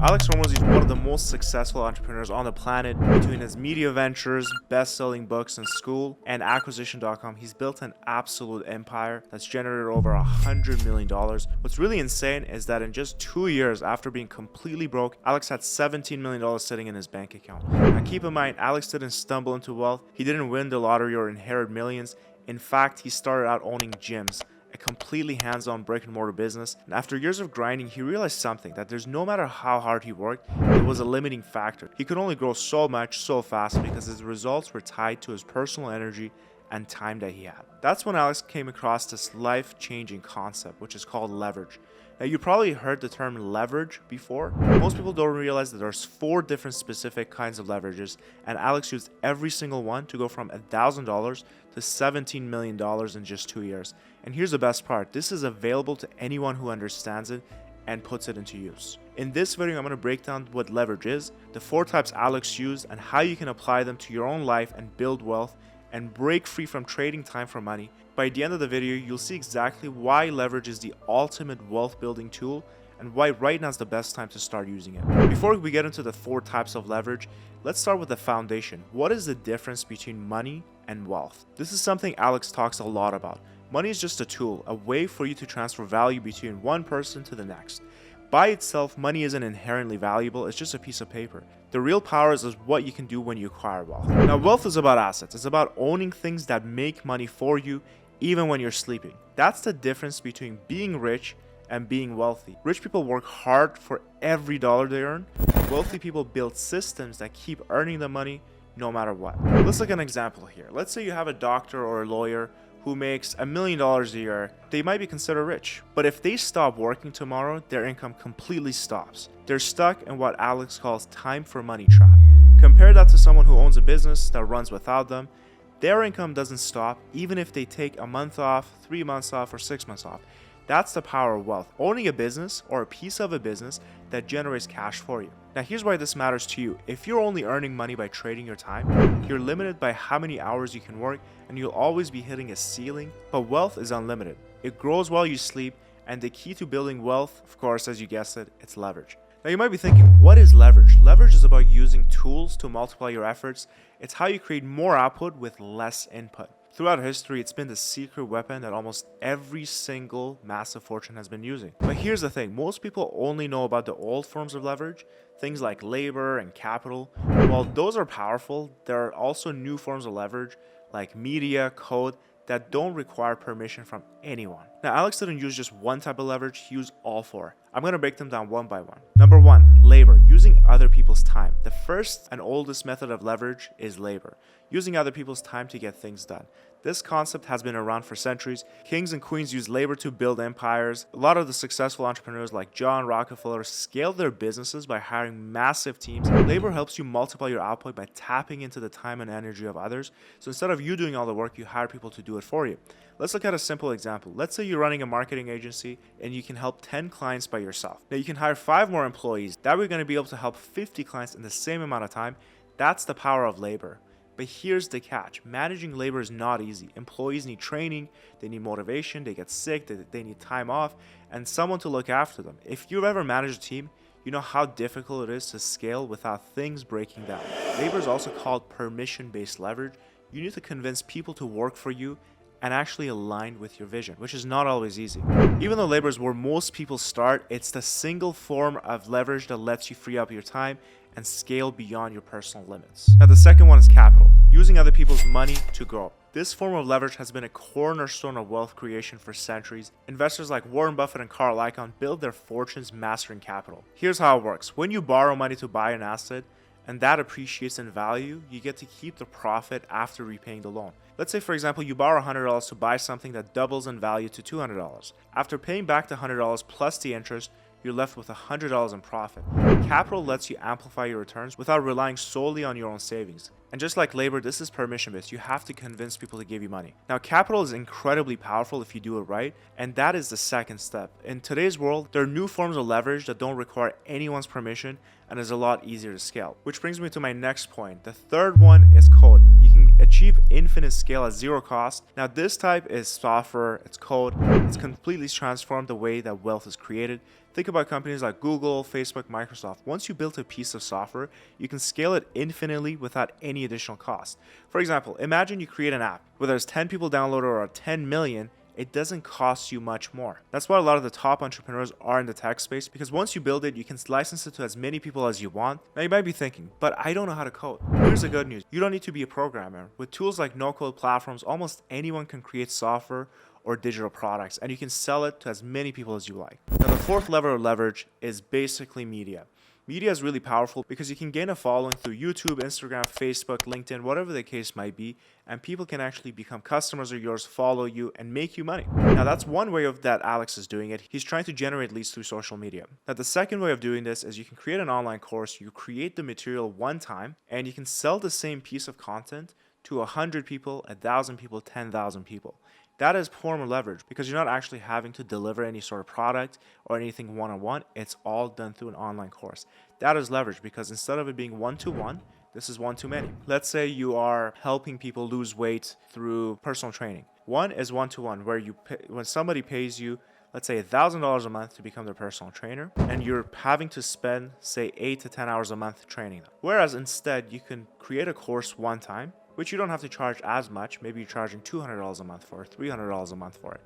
Alex Hormozi is one of the most successful entrepreneurs on the planet. Between his media ventures, best-selling books in Skool, and acquisition.com, he's built an absolute empire that's generated over $100 million. What's really insane is that in just 2 years after being completely broke, Alex had $17 million sitting in his bank account. Now keep in mind, Alex didn't stumble into wealth. He didn't win the lottery or inherit millions. In fact, he started out owning gyms, a completely hands-on brick-and-mortar business, and after years of grinding, he realized something, that there's no matter how hard he worked, it was a limiting factor. He could only grow so much, so fast, because his results were tied to his personal energy and time that he had. That's when Alex came across this life-changing concept, which is called leverage. Now, you probably heard the term leverage before. Most people don't realize that there's 4 different specific kinds of leverages, and Alex used every single one to go from $1,000 to $17 million in just 2 years. And here's the best part, this is available to anyone who understands it and puts it into use. In this video, I'm going to break down what leverage is, the 4 types Alex used, and how you can apply them to your own life and build wealth and break free from trading time for money. By the end of the video, you'll see exactly why leverage is the ultimate wealth building tool and why right now is the best time to start using it. Before we get into the 4 types of leverage, let's start with the foundation. What is the difference between money and wealth? This is something Alex talks a lot about. Money is just a tool, a way for you to transfer value between one person to the next. By itself, money isn't inherently valuable, it's just a piece of paper. The real power is what you can do when you acquire wealth. Now, wealth is about assets. It's about owning things that make money for you, even when you're sleeping. That's the difference between being rich and being wealthy. Rich people work hard for every dollar they earn. Wealthy people build systems that keep earning the money no matter what. Let's look at an example here. Let's say you have a doctor or a lawyer who makes $1 million a year. They might be considered rich, but if they stop working tomorrow, their income completely stops. They're stuck in what Alex calls time for money trap. Compare that to someone who owns a business that runs without them. Their income doesn't stop even if they take a month off, 3 months off, or 6 months off. That's the power of wealth, owning a business or a piece of a business that generates cash for you. Now, here's why this matters to you. If you're only earning money by trading your time, you're limited by how many hours you can work, and you'll always be hitting a ceiling. But wealth is unlimited. It grows while you sleep, and the key to building wealth, of course, as you guessed it, it's leverage. Now, you might be thinking, what is leverage? Leverage is about using tools to multiply your efforts. It's how you create more output with less input. Throughout history, it's been the secret weapon that almost every single massive fortune has been using. But here's the thing, most people only know about the old forms of leverage, things like labor and capital. While those are powerful, there are also new forms of leverage like media, code, that don't require permission from anyone. Now, Alex didn't use just one type of leverage, he used all 4. I'm going to break them down one by one. Number 1, labor, using other people's time. The first and oldest method of leverage is labor, using other people's time to get things done. This concept has been around for centuries. Kings and queens used labor to build empires. A lot of the successful entrepreneurs like John Rockefeller scaled their businesses by hiring massive teams. Labor helps you multiply your output by tapping into the time and energy of others. So instead of you doing all the work, you hire people to do it for you. Let's look at a simple example. Let's say you're running a marketing agency and you can help 10 clients by yourself. Now you can hire 5 more employees. That way you're going to be able to help 50 clients in the same amount of time. That's the power of labor. But here's the catch. Managing labor is not easy. Employees need training, they need motivation, they get sick, they need time off, and someone to look after them. If you've ever managed a team, you know how difficult it is to scale without things breaking down. Labor is also called permission-based leverage. You need to convince people to work for you and actually align with your vision, which is not always easy. Even though labor is where most people start, it's the single form of leverage that lets you free up your time and scale beyond your personal limits. Now, the second one is capital, using other people's money to grow. This form of leverage has been a cornerstone of wealth creation for centuries. Investors like Warren Buffett and Carl Icahn built their fortunes mastering capital. Here's how it works. When you borrow money to buy an asset, and that appreciates in value, you get to keep the profit after repaying the loan. Let's say, for example, you borrow $100 to buy something that doubles in value to $200. After paying back the $100 plus the interest, you're left with $100 in profit. Capital lets you amplify your returns without relying solely on your own savings. And just like labor, this is permission-based. You have to convince people to give you money. Now, capital is incredibly powerful if you do it right, and that is the second step. In today's world, there are new forms of leverage that don't require anyone's permission and is a lot easier to scale. Which brings me to my next point. The third one is code. You can achieve infinite scale at zero cost. Now this type is software, it's code, it's completely transformed the way that wealth is created. Think about companies like Google, Facebook, Microsoft. Once you build a piece of software, you can scale it infinitely without any additional cost. For example, imagine you create an app, whether it's 10 people download or 10 million, it doesn't cost you much more. That's why a lot of the top entrepreneurs are in the tech space, because once you build it, you can license it to as many people as you want. Now you might be thinking, but I don't know how to code. Here's the good news. You don't need to be a programmer. With tools like no-code platforms, almost anyone can create software or digital products, and you can sell it to as many people as you like. Now the fourth level of leverage is basically media. Media is really powerful because you can gain a following through YouTube, Instagram, Facebook, LinkedIn, whatever the case might be, and people can actually become customers of yours, follow you, and make you money. Now that's one way of that Alex is doing it. He's trying to generate leads through social media. Now the second way of doing this is you can create an online course, you create the material one time, and you can sell the same piece of content to 100 people, 1,000 people, 10,000 people. That is form of leverage because you're not actually having to deliver any sort of product or anything one-on-one. It's all done through an online course. That is leverage because instead of it being one-to-one, this is one-to-many. Let's say you are helping people lose weight through personal training. One is one-to-one, where when somebody pays you, let's say $1,000 a month to become their personal trainer, and you're having to spend, say, 8 to 10 hours a month training them. Whereas instead, you can create a course one time, which you don't have to charge as much. Maybe you're charging $200 a month for it, $300 a month for it.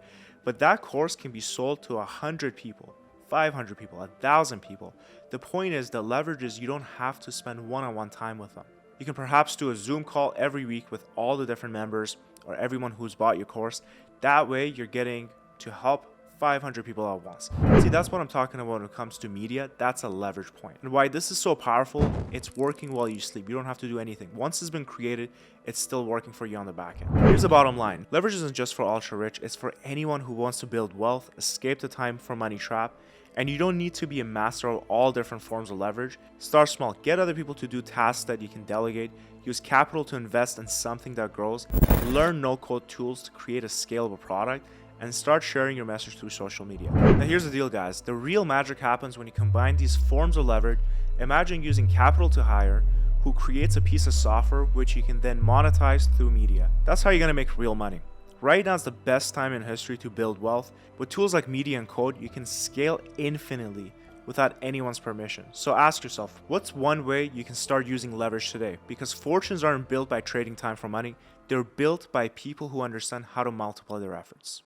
But that course can be sold to 100 people, 500 people, 1,000 people. The point is the leverage is you don't have to spend one-on-one time with them. You can perhaps do a Zoom call every week with all the different members or everyone who's bought your course. That way you're getting to help 500 people at once. See, that's what I'm talking about when it comes to media. That's a leverage point. And why this is so powerful, it's working while you sleep. You don't have to do anything. Once it's been created, it's still working for you on the back end. Here's the bottom line. Leverage isn't just for ultra rich. It's for anyone who wants to build wealth, escape the time for money trap. And you don't need to be a master of all different forms of leverage. Start small. Get other people to do tasks that you can delegate. Use capital to invest in something that grows. Learn no-code tools to create a scalable product. And start sharing your message through social media. Now here's the deal, guys. The real magic happens when you combine these forms of leverage. Imagine using capital to hire, who creates a piece of software which you can then monetize through media. That's how you're gonna make real money. Right now is the best time in history to build wealth. With tools like media and code, you can scale infinitely without anyone's permission. So ask yourself, what's one way you can start using leverage today? Because fortunes aren't built by trading time for money. They're built by people who understand how to multiply their efforts.